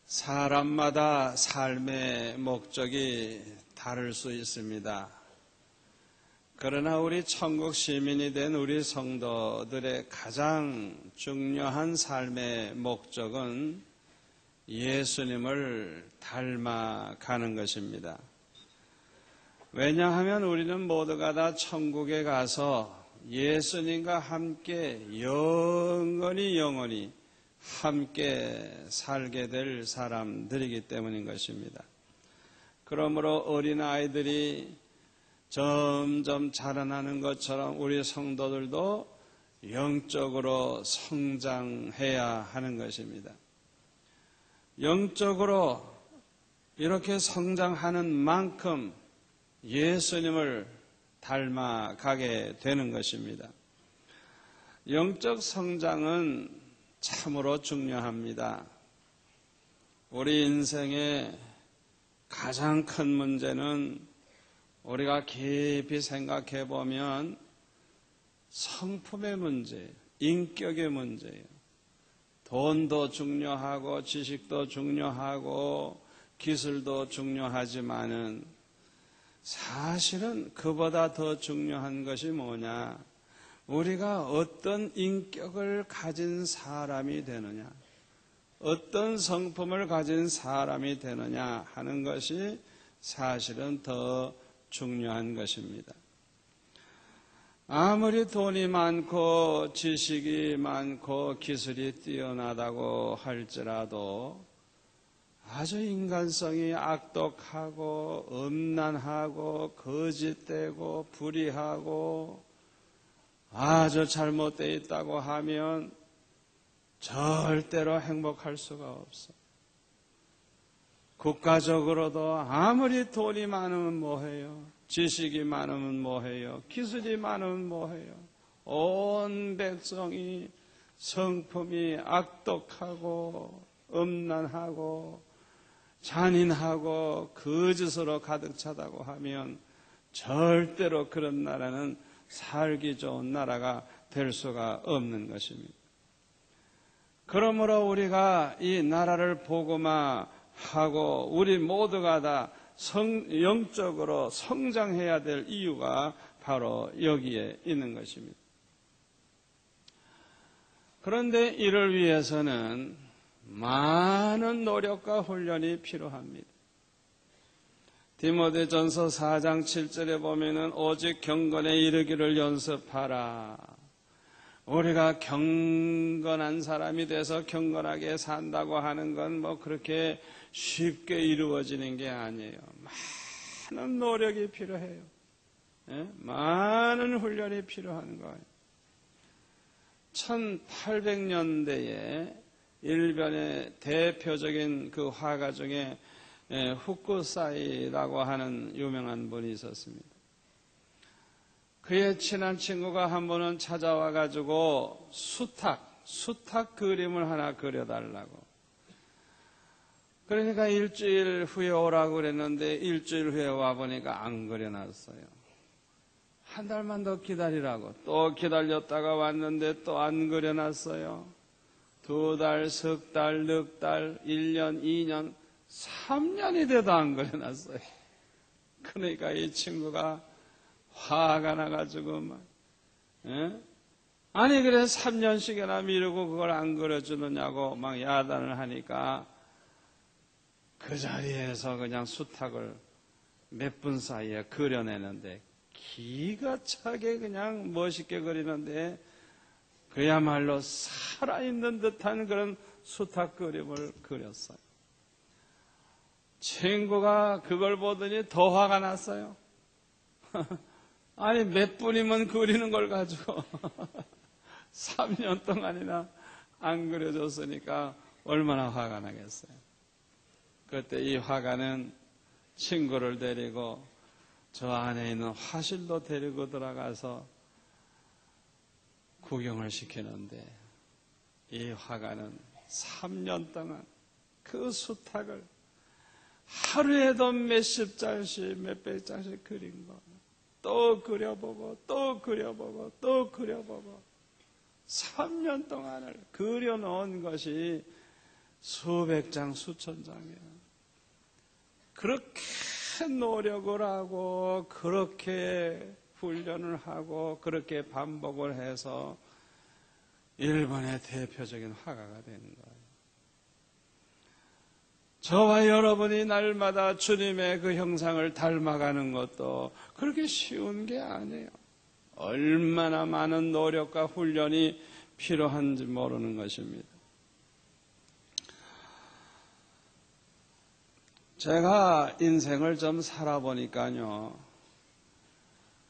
사람마다 삶의 목적이 다를 수 있습니다. 그러나 우리 천국 시민이 된 우리 성도들의 가장 중요한 삶의 목적은 예수님을 닮아가는 것입니다. 왜냐하면 우리는 모두가 다 천국에 가서 예수님과 함께 영원히 함께 살게 될 사람들이기 때문인 것입니다. 그러므로 어린아이들이 점점 자라나는 것처럼 우리 성도들도 영적으로 성장해야 하는 것입니다. 영적으로 이렇게 성장하는 만큼 예수님을 닮아가게 되는 것입니다. 영적 성장은 참으로 중요합니다. 우리 인생의 가장 큰 문제는 우리가 깊이 생각해 보면 성품의 문제예요. 인격의 문제예요. 돈도 중요하고 지식도 중요하고 기술도 중요하지만은 사실은 그보다 더 중요한 것이 뭐냐? 우리가 어떤 인격을 가진 사람이 되느냐, 어떤 성품을 가진 사람이 되느냐 하는 것이 사실은 더 중요한 것입니다. 아무리 돈이 많고 지식이 많고 기술이 뛰어나다고 할지라도 아주 인간성이 악독하고 음란하고 거짓되고 불의하고 아주 잘못되어 있다고 하면 절대로 행복할 수가 없어. 국가적으로도 아무리 돈이 많으면 뭐해요? 지식이 많으면 뭐해요? 기술이 많으면 뭐해요? 온 백성이 성품이 악독하고 음란하고 잔인하고 거짓으로 가득 차다고 하면 절대로 그런 나라는 살기 좋은 나라가 될 수가 없는 것입니다. 그러므로 우리가 이 나라를 복음화 하고 우리 모두가 다 영적으로 성장해야 될 이유가 바로 여기에 있는 것입니다. 그런데 이를 위해서는 많은 노력과 훈련이 필요합니다. 디모데전서 4장 7절에 보면은 오직 경건에 이르기를 연습하라. 우리가 경건한 사람이 돼서 경건하게 산다고 하는 건 뭐 그렇게 쉽게 이루어지는 게 아니에요. 많은 노력이 필요해요. 많은 훈련이 필요한 거예요. 1800년대에 일본의 대표적인 그 화가 중에 후쿠사이라고 하는 유명한 분이 있었습니다. 그의 친한 친구가 한 번은 찾아와 가지고 수탉 그림을 하나 그려달라고. 그러니까 일주일 후에 오라고 그랬는데 일주일 후에 와보니까 안 그려놨어요. 한 달만 더 기다리라고. 또 기다렸다가 왔는데 또 안 그려놨어요. 2달, 석 달, 넉 달, 1년, 2년, 3년이 돼도 안 그려놨어요. 그러니까 이 친구가 화가 나가지고 아니 그래 3년씩이나 미루고 그걸 안 그려주느냐고 막 야단을 하니까 그 자리에서 그냥 수탉을 몇 분 사이에 그려내는데 기가 차게 그냥 멋있게 그리는데 그야말로 살아있는 듯한 그런 수탉 그림을 그렸어요. 친구가 그걸 보더니 더 화가 났어요. 아니 몇 분이면 그리는 걸 가지고 3년 동안이나 안 그려줬으니까 얼마나 화가 나겠어요. 그때 이 화가는 친구를 데리고 저 안에 있는 화실로 데리고 들어가서 구경을 시키는데 이 화가는 3년 동안 그 수탉을 하루에도 몇십 장씩 몇백 장씩 그린 거 또 그려보고 또 그려보고 또 그려보고 3년 동안을 그려놓은 것이 수백 장, 수천 장이에요. 그렇게 노력을 하고 그렇게 훈련을 하고 그렇게 반복을 해서 일본의 대표적인 화가가 되는 거예요. 저와 여러분이 날마다 주님의 그 형상을 닮아가는 것도 그렇게 쉬운 게 아니에요. 얼마나 많은 노력과 훈련이 필요한지 모르는 것입니다. 제가 인생을 좀 살아보니까요,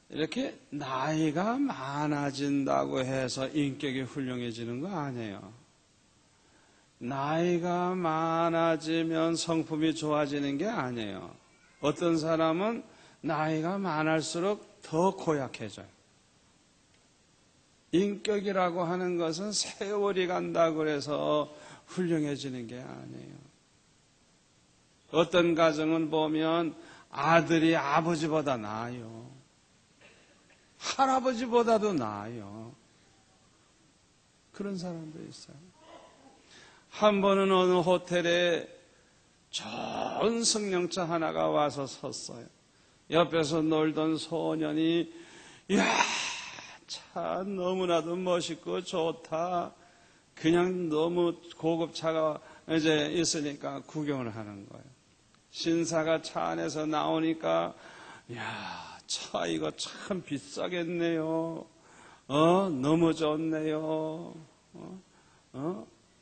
이렇게 나이가 많아진다고 해서 인격이 훌륭해지는 거 아니에요. 나이가 많아지면 성품이 좋아지는 게 아니에요. 어떤 사람은 나이가 많을수록 더 고약해져요. 인격이라고 하는 것은 세월이 간다고 그래서 훌륭해지는 게 아니에요. 어떤 가정은 보면 아들이 아버지보다 나아요. 할아버지보다도 나아요. 그런 사람도 있어요. 한 번은 어느 호텔에 좋은 승용차 하나가 와서 섰어요. 옆에서 놀던 소년이 이야, 차 너무나도 멋있고 좋다. 그냥 너무 고급 차가 이제 있으니까 구경을 하는 거예요. 신사가 차 안에서 나오니까 이야, 차 이거 참 비싸겠네요. 너무 좋네요.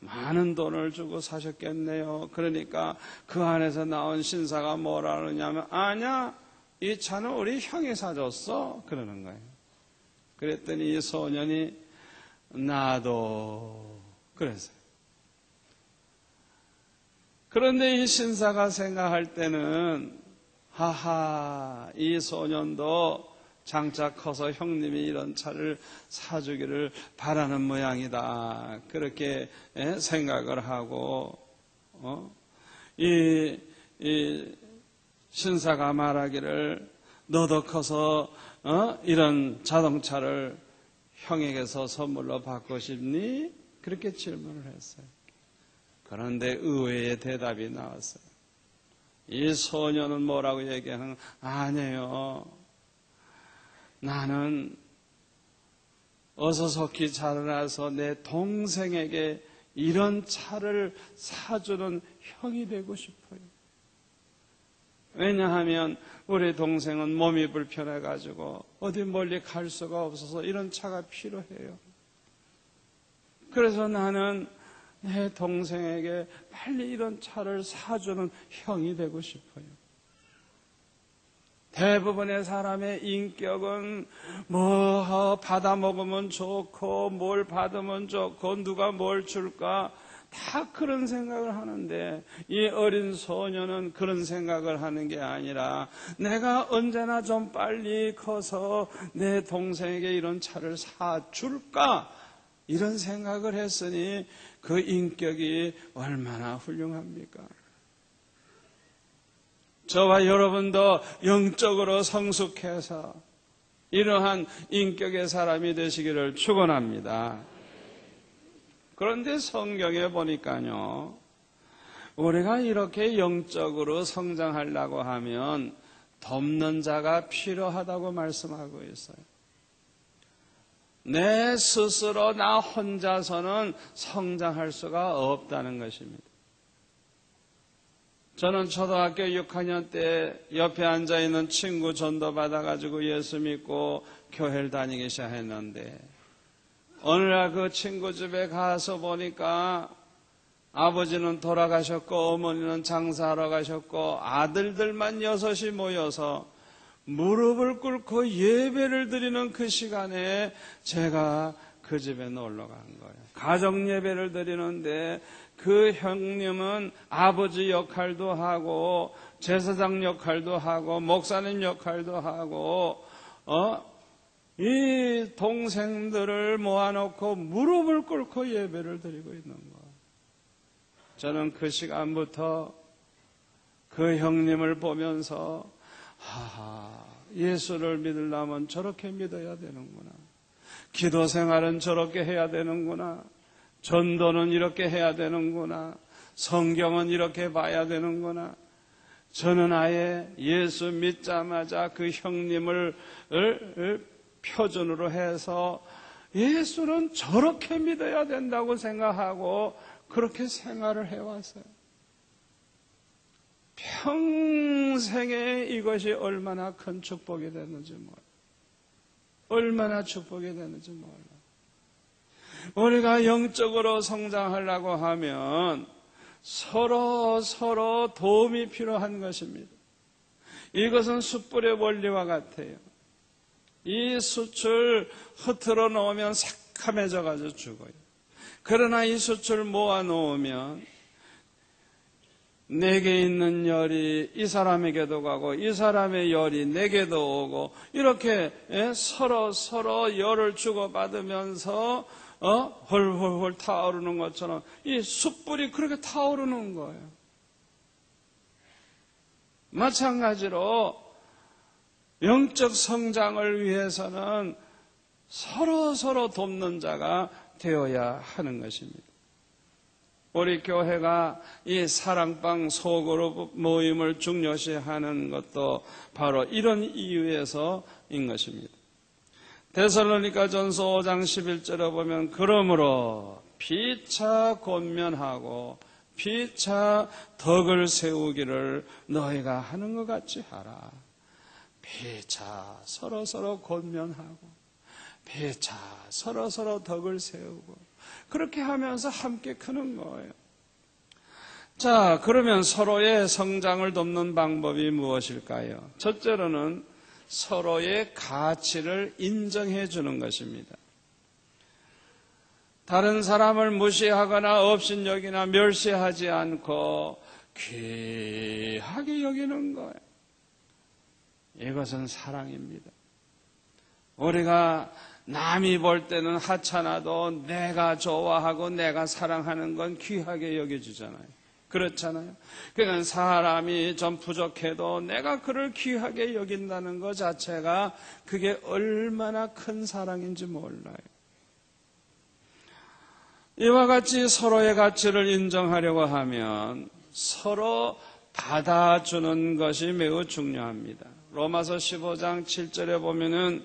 많은 돈을 주고 사셨겠네요. 그러니까 그 안에서 나온 신사가 뭐라 그러냐면, 아니야, 이 차는 우리 형이 사줬어. 그러는 거예요. 그랬더니 이 소년이 나도 그랬어요. 그런데 이 신사가 생각할 때는 하하, 이 소년도 장차 커서 형님이 이런 차를 사주기를 바라는 모양이다. 그렇게 생각을 하고 이 신사가 말하기를 너도 커서 이런 자동차를 형에게서 선물로 받고 싶니? 그렇게 질문을 했어요. 그런데 의외의 대답이 나왔어요. 이 소년은 뭐라고 얘기하는? 아니에요. 나는 어서 속히 자라나서 내 동생에게 이런 차를 사주는 형이 되고 싶어요. 왜냐하면 우리 동생은 몸이 불편해가지고 어디 멀리 갈 수가 없어서 이런 차가 필요해요. 그래서 나는 내 동생에게 빨리 이런 차를 사주는 형이 되고 싶어요. 대부분의 사람의 인격은 뭐 받아 먹으면 좋고 뭘 받으면 좋고 누가 뭘 줄까 다 그런 생각을 하는데, 이 어린 소녀는 그런 생각을 하는 게 아니라 내가 언제나 좀 빨리 커서 내 동생에게 이런 차를 사줄까 이런 생각을 했으니 그 인격이 얼마나 훌륭합니까? 저와 여러분도 영적으로 성숙해서 이러한 인격의 사람이 되시기를 축원합니다. 그런데 성경에 보니까요, 우리가 이렇게 영적으로 성장하려고 하면 돕는 자가 필요하다고 말씀하고 있어요. 내 스스로 나 혼자서는 성장할 수가 없다는 것입니다. 저는 초등학교 6학년 때 옆에 앉아있는 친구 전도 받아가지고 예수 믿고 교회를 다니기 시작했는데, 어느 날 그 친구 집에 가서 보니까 아버지는 돌아가셨고 어머니는 장사하러 가셨고 아들들만 6이 모여서 무릎을 꿇고 예배를 드리는 그 시간에 제가 그 집에 놀러 간 거예요. 가정 예배를 드리는데 그 형님은 아버지 역할도 하고 제사장 역할도 하고 목사님 역할도 하고 이 동생들을 모아놓고 무릎을 꿇고 예배를 드리고 있는 거예요. 저는 그 시간부터 그 형님을 보면서 예수를 믿으려면 저렇게 믿어야 되는구나. 기도 생활은 저렇게 해야 되는구나. 전도는 이렇게 해야 되는구나. 성경은 이렇게 봐야 되는구나. 저는 아예 예수 믿자마자 그 형님을 표준으로 해서 예수는 저렇게 믿어야 된다고 생각하고 그렇게 생활을 해왔어요. 평생에 이것이 얼마나 큰 축복이 됐는지 몰라요. 얼마나 축복이 됐는지 몰라요. 우리가 영적으로 성장하려고 하면 서로 도움이 필요한 것입니다. 이것은 숯불의 원리와 같아요. 이 숯을 흐트러 놓으면 새카매져 가지고 죽어요. 그러나 이 숯을 모아 놓으면 내게 있는 열이 이 사람에게도 가고 이 사람의 열이 내게도 오고 이렇게 서로 열을 주고받으면서 홀홀홀 타오르는 것처럼 이 숯불이 그렇게 타오르는 거예요. 마찬가지로 영적 성장을 위해서는 서로 돕는 자가 되어야 하는 것입니다. 우리 교회가 이 사랑방 소그룹 모임을 중요시하는 것도 바로 이런 이유에서인 것입니다. 데살로니가전서 5장 11절에 보면 그러므로 피차 권면하고 피차 덕을 세우기를 너희가 하는 것 같이 하라. 피차 서로 권면하고 피차 서로 덕을 세우고 그렇게 하면서 함께 크는 거예요. 자, 그러면 서로의 성장을 돕는 방법이 무엇일까요? 첫째로는 서로의 가치를 인정해 주는 것입니다. 다른 사람을 무시하거나 업신여기나 멸시하지 않고 귀하게 여기는 거예요. 이것은 사랑입니다. 우리가 남이 볼 때는 하찮아도 내가 좋아하고 내가 사랑하는 건 귀하게 여겨주잖아요. 그렇잖아요. 그러니까 사람이 좀 부족해도 내가 그를 귀하게 여긴다는 것 자체가 그게 얼마나 큰 사랑인지 몰라요. 이와 같이 서로의 가치를 인정하려고 하면 서로 받아주는 것이 매우 중요합니다. 로마서 15장 7절에 보면은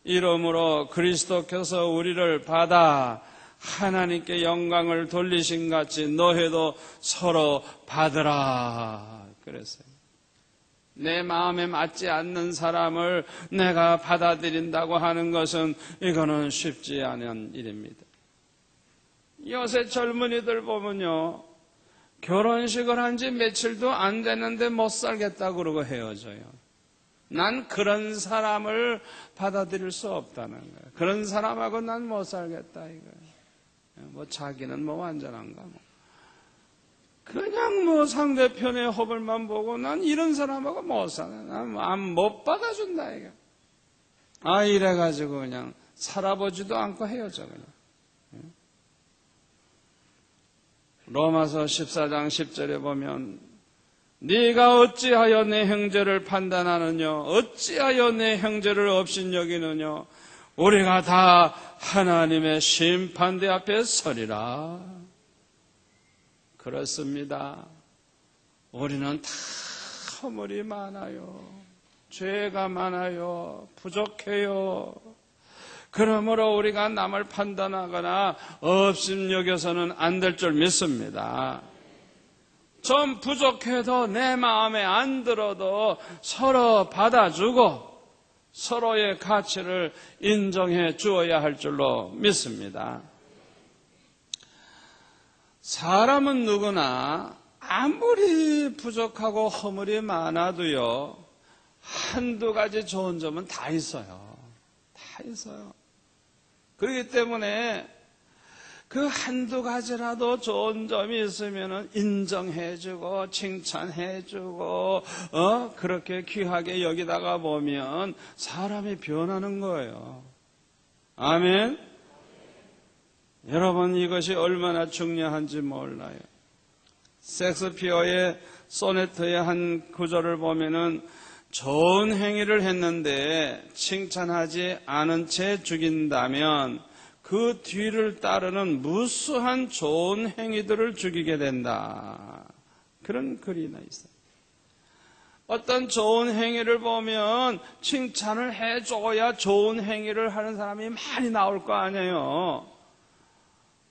이러므로 그리스도께서 우리를 받아 하나님께 영광을 돌리신 같이 너희도 서로 받으라 그랬어요. 내 마음에 맞지 않는 사람을 내가 받아들인다고 하는 것은 이거는 쉽지 않은 일입니다. 요새 젊은이들 보면요, 결혼식을 한 지 며칠도 안 되는데 못 살겠다고 그러고 헤어져요. 난 그런 사람을 받아들일 수 없다는 거예요. 그런 사람하고 난 못 살겠다 이거예요. 뭐 자기는 뭐 완전한가 뭐. 그냥 뭐 상대편의 호불만 보고 난 이런 사람하고 못 살아. 난 못 받아준다 이거. 이래가지고 그냥 살아보지도 않고 헤어져 그냥. 로마서 14장 10절에 보면 네가 어찌하여 내 형제를 판단하느냐 어찌하여 내 형제를 업신여기느냐 우리가 다 하나님의 심판대 앞에 서리라. 그렇습니다. 우리는 다 허물이 많아요. 죄가 많아요. 부족해요. 그러므로 우리가 남을 판단하거나 업신여겨서는 안 될 줄 믿습니다. 좀 부족해도 내 마음에 안 들어도 서로 받아주고 서로의 가치를 인정해 주어야 할 줄로 믿습니다. 사람은 누구나 아무리 부족하고 허물이 많아도요, 한두 가지 좋은 점은 다 있어요. 다 있어요. 그렇기 때문에 그 한두 가지라도 좋은 점이 있으면 인정해주고 칭찬해주고 그렇게 귀하게 여기다가 보면 사람이 변하는 거예요. 아멘. 여러분 이것이 얼마나 중요한지 몰라요. 섹스피어의 소네트의 한 구절을 보면은 좋은 행위를 했는데 칭찬하지 않은 채 죽인다면 그 뒤를 따르는 무수한 좋은 행위들을 죽이게 된다. 그런 글이 있어요. 어떤 좋은 행위를 보면 칭찬을 해줘야 좋은 행위를 하는 사람이 많이 나올 거 아니에요.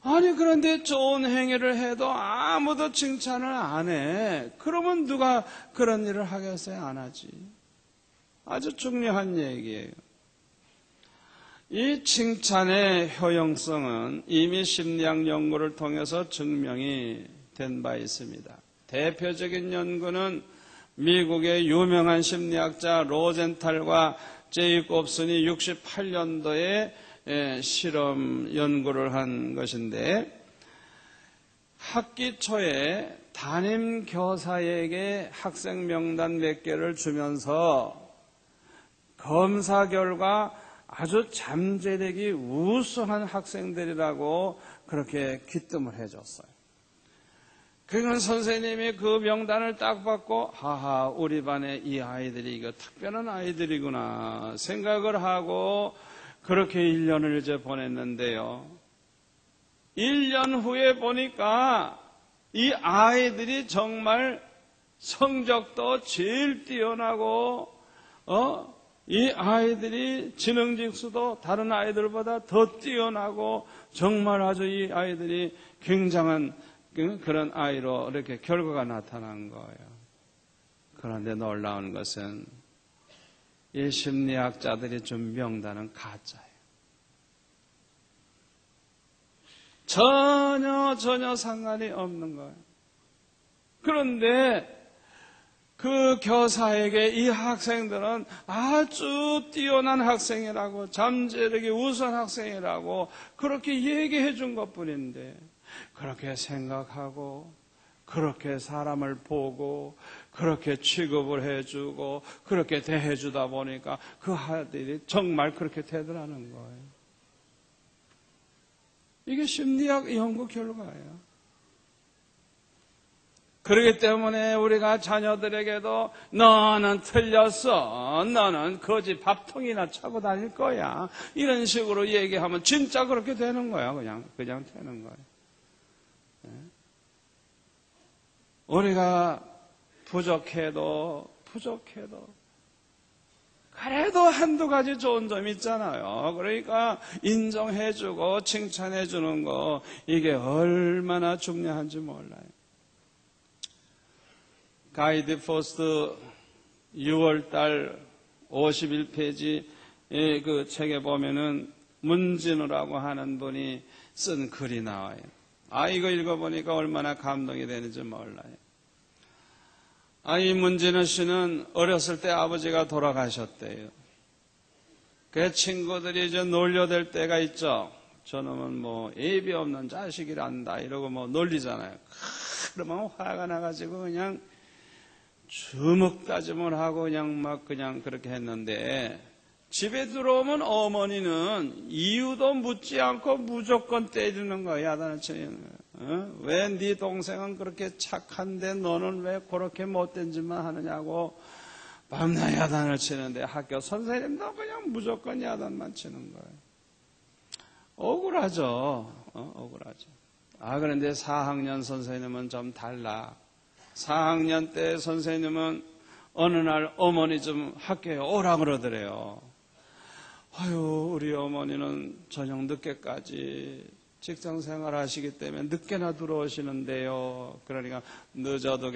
아니 그런데 좋은 행위를 해도 아무도 칭찬을 안 해. 그러면 누가 그런 일을 하겠어요? 안 하지. 아주 중요한 얘기예요. 이 칭찬의 효용성은 이미 심리학 연구를 통해서 증명이 된 바 있습니다. 대표적인 연구는 미국의 유명한 심리학자 로젠탈과 제이콥슨이 68년도에 실험 연구를 한 것인데, 학기 초에 담임 교사에게 학생 명단 몇 개를 주면서 검사 결과 아주 잠재력이 우수한 학생들이라고 그렇게 귀뜸을 해줬어요. 그러니까 선생님이 그 명단을 딱 받고 하하 우리 반에 이 아이들이 이거 특별한 아이들이구나 생각을 하고 그렇게 1년을 이제 보냈는데요. 1년 후에 보니까 이 아이들이 정말 성적도 제일 뛰어나고 이 아이들이 지능직수도 다른 아이들보다 더 뛰어나고 정말 아주 이 아이들이 굉장한 그런 아이로 이렇게 결과가 나타난 거예요. 그런데 놀라운 것은 이 심리학자들이 준 명단은 가짜예요. 전혀 상관이 없는 거예요. 그런데 그 교사에게 이 학생들은 아주 뛰어난 학생이라고 잠재력이 우수한 학생이라고 그렇게 얘기해 준 것뿐인데 그렇게 생각하고 그렇게 사람을 보고 그렇게 취급을 해주고 그렇게 대해주다 보니까 그 아들이 정말 그렇게 되더라는 거예요. 이게 심리학 연구 결과예요. 그렇기 때문에 우리가 자녀들에게도 너는 틀렸어. 너는 거지 밥통이나 차고 다닐 거야. 이런 식으로 얘기하면 진짜 그렇게 되는 거야. 그냥 되는 거예요. 우리가 부족해도 그래도 한두 가지 좋은 점이 있잖아요. 그러니까 인정해주고 칭찬해주는 거 이게 얼마나 중요한지 몰라요. 가이드 포스트 6월달 51페이지 그 책에 보면은 문진우라고 하는 분이 쓴 글이 나와요. 이거 읽어보니까 얼마나 감동이 되는지 몰라요. 이 문진우 씨는 어렸을 때 아버지가 돌아가셨대요. 그 친구들이 이제 놀려댈 때가 있죠. 저놈은 뭐 예비 없는 자식이란다 이러고 뭐 놀리잖아요. 그러면 화가 나가지고 그냥 주먹다짐을 하고 그냥 그렇게 했는데 집에 들어오면 어머니는 이유도 묻지 않고 무조건 때리는 거야. 야단을 치는 거야. 왜 네 동생은 그렇게 착한데 너는 왜 그렇게 못된 짓만 하느냐고 밤낮 야단을 치는데 학교 선생님도 그냥 무조건 야단만 치는 거예요. 억울하죠. 억울하죠. 그런데 4학년 선생님은 좀 달라. 4학년 때 선생님은 어느 날 어머니 좀 학교에 오라 그러더래요. 우리 어머니는 저녁 늦게까지 직장생활 하시기 때문에 늦게나 들어오시는데요. 그러니까 늦어도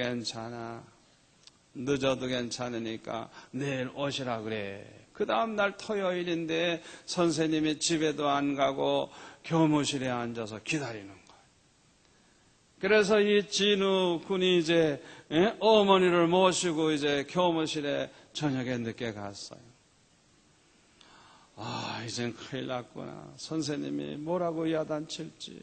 괜찮으니까 내일 오시라 그래. 그 다음 날 토요일인데 선생님이 집에도 안 가고 교무실에 앉아서 기다리는 거예요. 그래서 이 진우 군이 이제 어머니를 모시고 이제 교무실에 저녁에 늦게 갔어요. 이젠 큰일 났구나. 선생님이 뭐라고 야단칠지.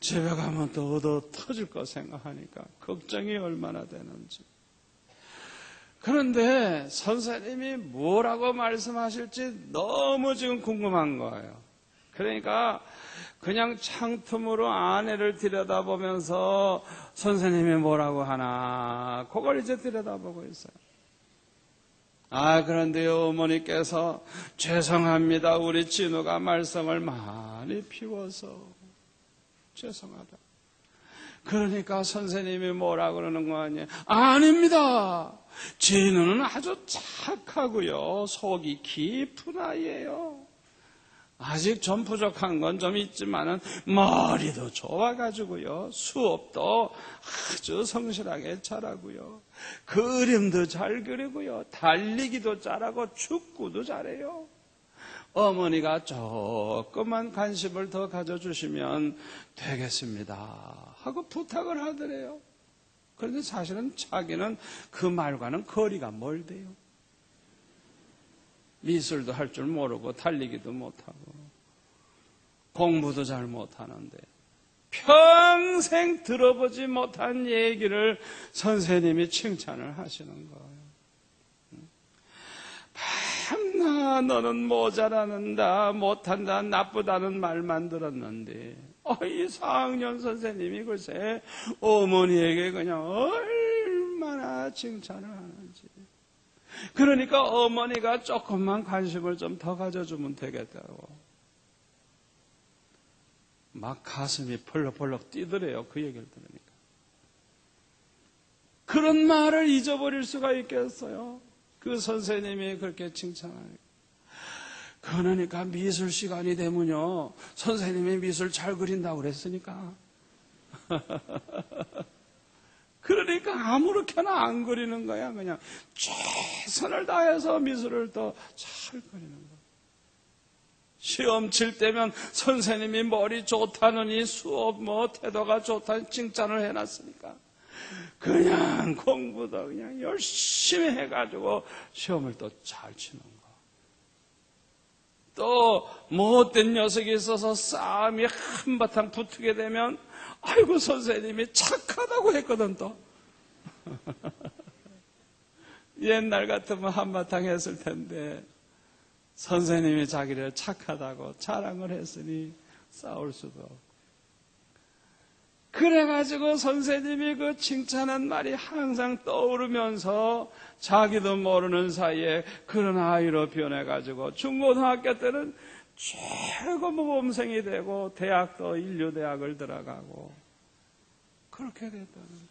집에 가면 또 얻어 터질 거 생각하니까 걱정이 얼마나 되는지. 그런데 선생님이 뭐라고 말씀하실지 너무 지금 궁금한 거예요. 그러니까 그냥 창틈으로 아내를 들여다보면서 선생님이 뭐라고 하나 그걸 이제 들여다보고 있어요. 그런데 어머니께서 죄송합니다. 우리 진우가 말썽을 많이 피워서 죄송하다. 그러니까 선생님이 뭐라 그러는 거 아니에요? 아닙니다. 진우는 아주 착하고요. 속이 깊은 아이예요. 아직 좀 부족한 건 좀 있지만은 머리도 좋아가지고요. 수업도 아주 성실하게 잘하고요. 그림도 잘 그리고요. 달리기도 잘하고 축구도 잘해요. 어머니가 조금만 관심을 더 가져주시면 되겠습니다 하고 부탁을 하더래요. 그런데 사실은 자기는 그 말과는 거리가 멀대요. 미술도 할 줄 모르고 달리기도 못하고 공부도 잘 못하는데 평생 들어보지 못한 얘기를 선생님이 칭찬을 하시는 거예요. 밤낮 너는 모자라는다, 못한다, 나쁘다는 말만 들었는데 이 4학년 선생님이 글쎄 어머니에게 그냥 얼마나 칭찬을 하는지. 그러니까 어머니가 조금만 관심을 좀 더 가져주면 되겠다고 막 가슴이 벌럭벌럭 뛰더래요. 그 얘기를 들으니까. 그런 말을 잊어버릴 수가 있겠어요? 그 선생님이 그렇게 칭찬하니까. 그러니까 미술 시간이 되면요, 선생님이 미술 잘 그린다고 그랬으니까. 그러니까 아무렇게나 안 그리는 거야. 그냥 최선을 다해서 미술을 더 잘 그리는 거야. 시험 칠 때면 선생님이 머리 좋다느니 수업 태도가 좋다니 칭찬을 해놨으니까 그냥 공부도 그냥 열심히 해가지고 시험을 또 잘 치는 거. 또 못된 녀석이 있어서 싸움이 한바탕 붙게 되면 아이고 선생님이 착하다고 했거든 또. 옛날 같으면 한바탕 했을 텐데 선생님이 자기를 착하다고 자랑을 했으니 싸울 수도 없고. 그래가지고 선생님이 그 칭찬한 말이 항상 떠오르면서 자기도 모르는 사이에 그런 아이로 변해가지고 중고등학교 때는 최고 모범생이 되고 대학도 인류대학을 들어가고 그렇게 됐다는.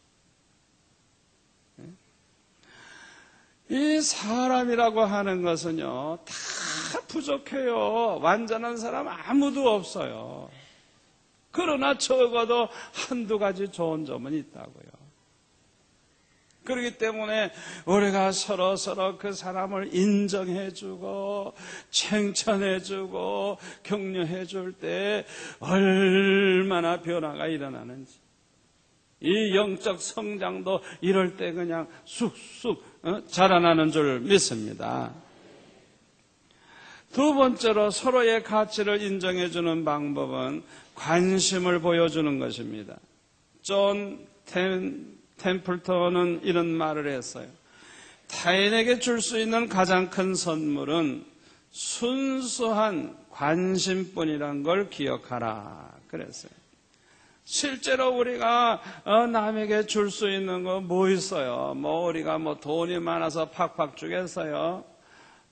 이 사람이라고 하는 것은요 다 부족해요. 완전한 사람 아무도 없어요. 그러나 적어도 한두 가지 좋은 점은 있다고요. 그렇기 때문에 우리가 서로 그 사람을 인정해주고 칭찬해주고 격려해줄 때 얼마나 변화가 일어나는지. 이 영적 성장도 이럴 때 그냥 쑥쑥 자라나는 줄 믿습니다. 두 번째로 서로의 가치를 인정해주는 방법은 관심을 보여주는 것입니다. 존 템플턴은 이런 말을 했어요. 타인에게 줄 수 있는 가장 큰 선물은 순수한 관심뿐이란 걸 기억하라 그랬어요. 실제로 우리가 남에게 줄 수 있는 거 뭐 있어요? 우리가 돈이 많아서 팍팍 주겠어요?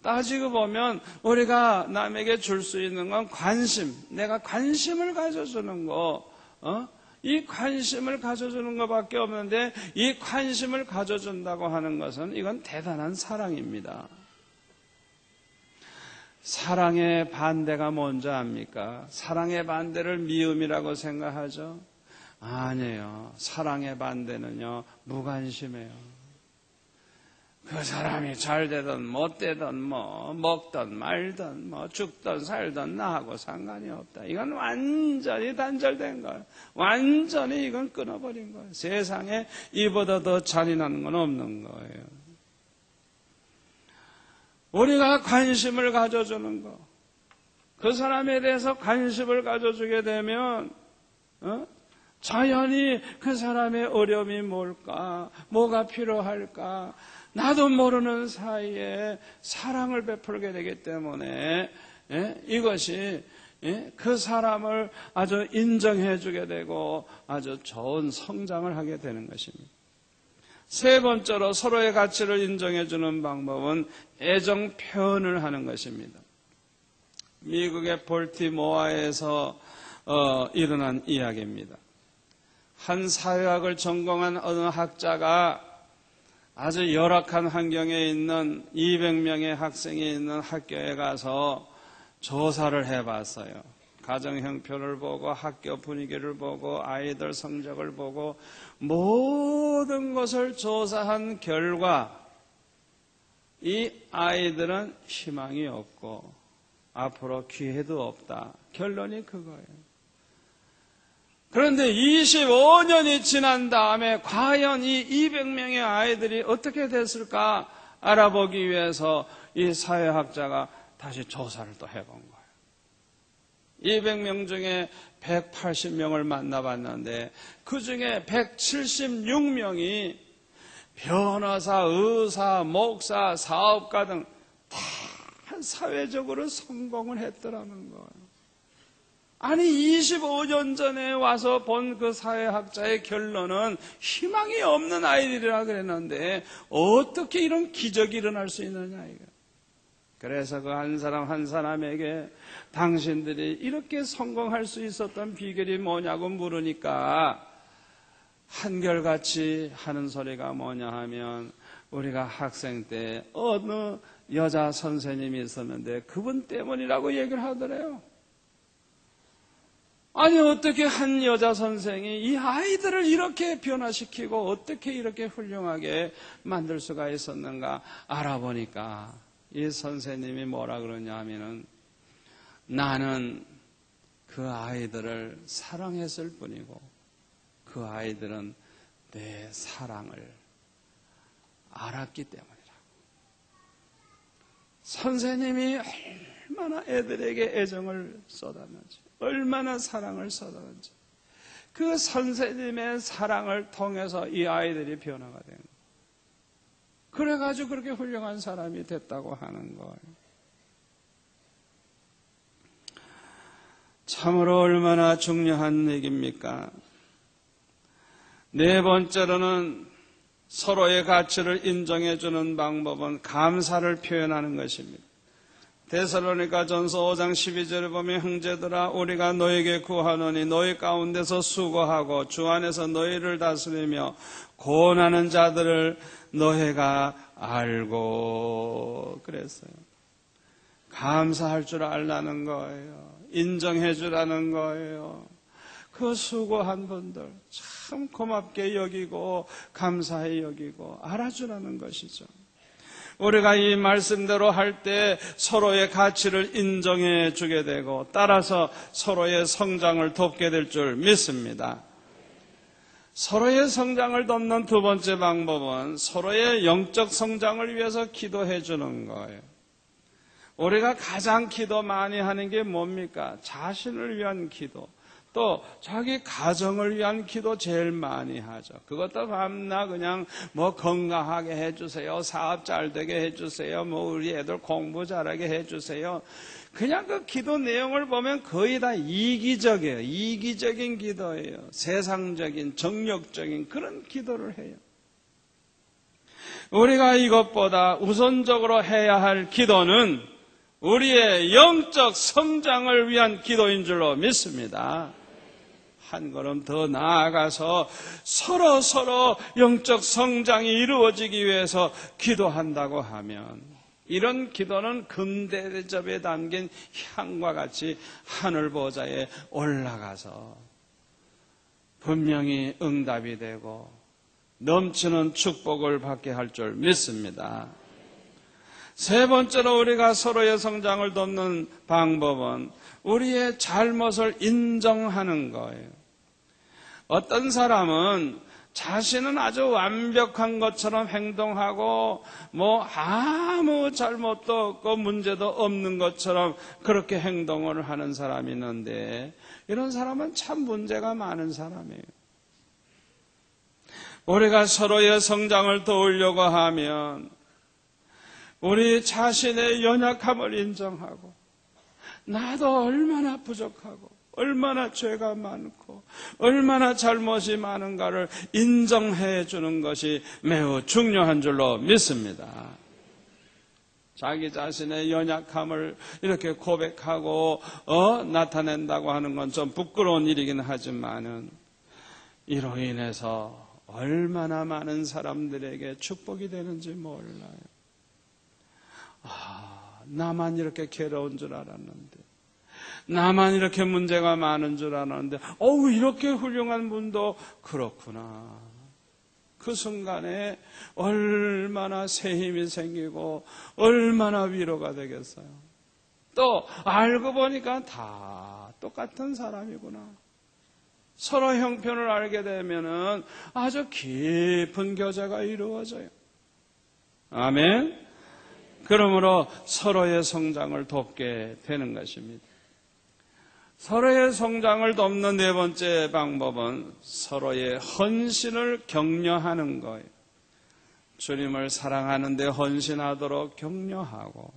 따지고 보면 우리가 남에게 줄 수 있는 건 관심, 내가 관심을 가져주는 거, 이 관심을 가져주는 것밖에 없는데 이 관심을 가져준다고 하는 것은 이건 대단한 사랑입니다. 사랑의 반대가 뭔지 압니까? 사랑의 반대를 미움이라고 생각하죠? 아니에요. 사랑의 반대는요, 무관심해요. 그 사람이 잘 되든 못 되든 먹든 말든 죽든 살든 나하고 상관이 없다. 이건 완전히 단절된 거예요. 완전히 이건 끊어버린 거예요. 세상에 이보다 더 잔인한 건 없는 거예요. 우리가 관심을 가져주는 거, 그 사람에 대해서 관심을 가져주게 되면 자연히 그 사람의 어려움이 뭘까, 뭐가 필요할까, 나도 모르는 사이에 사랑을 베풀게 되기 때문에 이것이 그 사람을 아주 인정해 주게 되고 아주 좋은 성장을 하게 되는 것입니다. 세 번째로 서로의 가치를 인정해 주는 방법은 애정 표현을 하는 것입니다. 미국의 볼티모어에서 일어난 이야기입니다. 한 사회학을 전공한 어느 학자가 아주 열악한 환경에 있는 200명의 학생이 있는 학교에 가서 조사를 해봤어요. 가정 형편을 보고 학교 분위기를 보고 아이들 성적을 보고 모든 것을 조사한 결과 이 아이들은 희망이 없고 앞으로 기회도 없다. 결론이 그거예요. 그런데 25년이 지난 다음에 과연 이 200명의 아이들이 어떻게 됐을까 알아보기 위해서 이 사회학자가 다시 조사를 또 해본 거예요. 200명 중에 180명을 만나봤는데 그 중에 176명이 변호사, 의사, 목사, 사업가 등 다 사회적으로 성공을 했더라는 거예요. 아니 25년 전에 와서 본 그 사회학자의 결론은 희망이 없는 아이들이라 그랬는데 어떻게 이런 기적이 일어날 수 있느냐 이거. 그래서 그 한 사람 한 사람에게 당신들이 이렇게 성공할 수 있었던 비결이 뭐냐고 물으니까 한결같이 하는 소리가 뭐냐 하면 우리가 학생 때 어느 여자 선생님이 있었는데 그분 때문이라고 얘기를 하더래요. 아니 어떻게 한 여자 선생이 이 아이들을 이렇게 변화시키고 어떻게 이렇게 훌륭하게 만들 수가 있었는가 알아보니까 이 선생님이 뭐라 그러냐 하면은 나는 그 아이들을 사랑했을 뿐이고 그 아이들은 내 사랑을 알았기 때문이라고. 선생님이 얼마나 애들에게 애정을 쏟았는지 얼마나 사랑을 쏟았는지 그 선생님의 사랑을 통해서 이 아이들이 변화가 된 거예요. 그래가지고 그렇게 훌륭한 사람이 됐다고 하는 거예요. 참으로 얼마나 중요한 얘기입니까? 네 번째로는 서로의 가치를 인정해 주는 방법은 감사를 표현하는 것입니다. 데살로니가전서 5장 12절에 보면 형제들아 우리가 너에게 구하노니 너희 가운데서 수고하고 주 안에서 너희를 다스리며 고난하는 자들을 너희가 알고 그랬어요. 감사할 줄 알라는 거예요. 인정해 주라는 거예요. 그 수고한 분들 참 고맙게 여기고 감사히 여기고 알아주라는 것이죠. 우리가 이 말씀대로 할 때 서로의 가치를 인정해 주게 되고 따라서 서로의 성장을 돕게 될 줄 믿습니다. 서로의 성장을 돕는 두 번째 방법은 서로의 영적 성장을 위해서 기도해 주는 거예요. 우리가 가장 기도 많이 하는 게 뭡니까? 자신을 위한 기도. 또 자기 가정을 위한 기도 제일 많이 하죠. 그것도 밤낮 그냥 뭐 건강하게 해주세요. 사업 잘 되게 해주세요. 뭐 우리 애들 공부 잘하게 해주세요. 그냥 그 기도 내용을 보면 거의 다 이기적이에요. 이기적인 기도예요. 세상적인 정력적인 그런 기도를 해요. 우리가 이것보다 우선적으로 해야 할 기도는 우리의 영적 성장을 위한 기도인 줄로 믿습니다. 한 걸음 더 나아가서 서로 영적 성장이 이루어지기 위해서 기도한다고 하면 이런 기도는 금대접에 담긴 향과 같이 하늘 보좌에 올라가서 분명히 응답이 되고 넘치는 축복을 받게 할 줄 믿습니다. 세 번째로 우리가 서로의 성장을 돕는 방법은 우리의 잘못을 인정하는 거예요. 어떤 사람은 자신은 아주 완벽한 것처럼 행동하고 뭐 아무 잘못도 없고 문제도 없는 것처럼 그렇게 행동을 하는 사람이 있는데 이런 사람은 참 문제가 많은 사람이에요. 우리가 서로의 성장을 도우려고 하면 우리 자신의 연약함을 인정하고 나도 얼마나 부족하고 얼마나 죄가 많고 얼마나 잘못이 많은가를 인정해 주는 것이 매우 중요한 줄로 믿습니다. 자기 자신의 연약함을 이렇게 고백하고 나타낸다고 하는 건 좀 부끄러운 일이긴 하지만은 이로 인해서 얼마나 많은 사람들에게 축복이 되는지 몰라요. 나만 이렇게 괴로운 줄 알았는데, 나만 이렇게 문제가 많은 줄 알았는데, 이렇게 훌륭한 분도 그렇구나. 그 순간에 얼마나 새 힘이 생기고 얼마나 위로가 되겠어요. 또 알고 보니까 다 똑같은 사람이구나. 서로 형편을 알게 되면은 아주 깊은 교제가 이루어져요. 아멘. 그러므로 서로의 성장을 돕게 되는 것입니다. 서로의 성장을 돕는 네 번째 방법은 서로의 헌신을 격려하는 거예요. 주님을 사랑하는 데 헌신하도록 격려하고,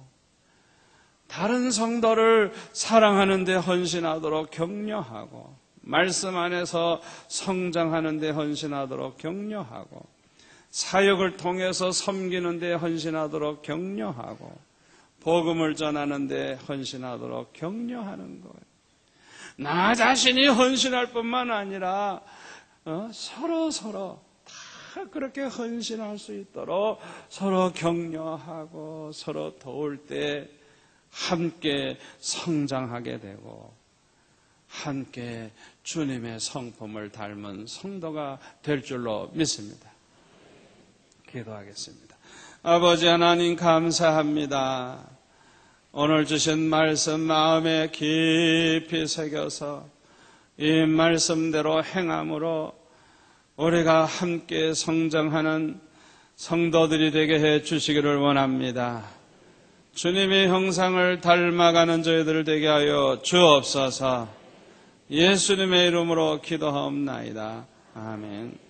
다른 성도를 사랑하는 데 헌신하도록 격려하고, 말씀 안에서 성장하는 데 헌신하도록 격려하고, 사역을 통해서 섬기는 데 헌신하도록 격려하고, 복음을 전하는 데 헌신하도록 격려하는 거예요. 나 자신이 헌신할 뿐만 아니라 서로 다 그렇게 헌신할 수 있도록 서로 격려하고 서로 도울 때 함께 성장하게 되고 함께 주님의 성품을 닮은 성도가 될 줄로 믿습니다. 기도하겠습니다. 아버지 하나님 감사합니다. 오늘 주신 말씀 마음에 깊이 새겨서 이 말씀대로 행함으로 우리가 함께 성장하는 성도들이 되게 해 주시기를 원합니다. 주님의 형상을 닮아가는 저희들 되게 하여 주옵소서. 예수님의 이름으로 기도하옵나이다. 아멘.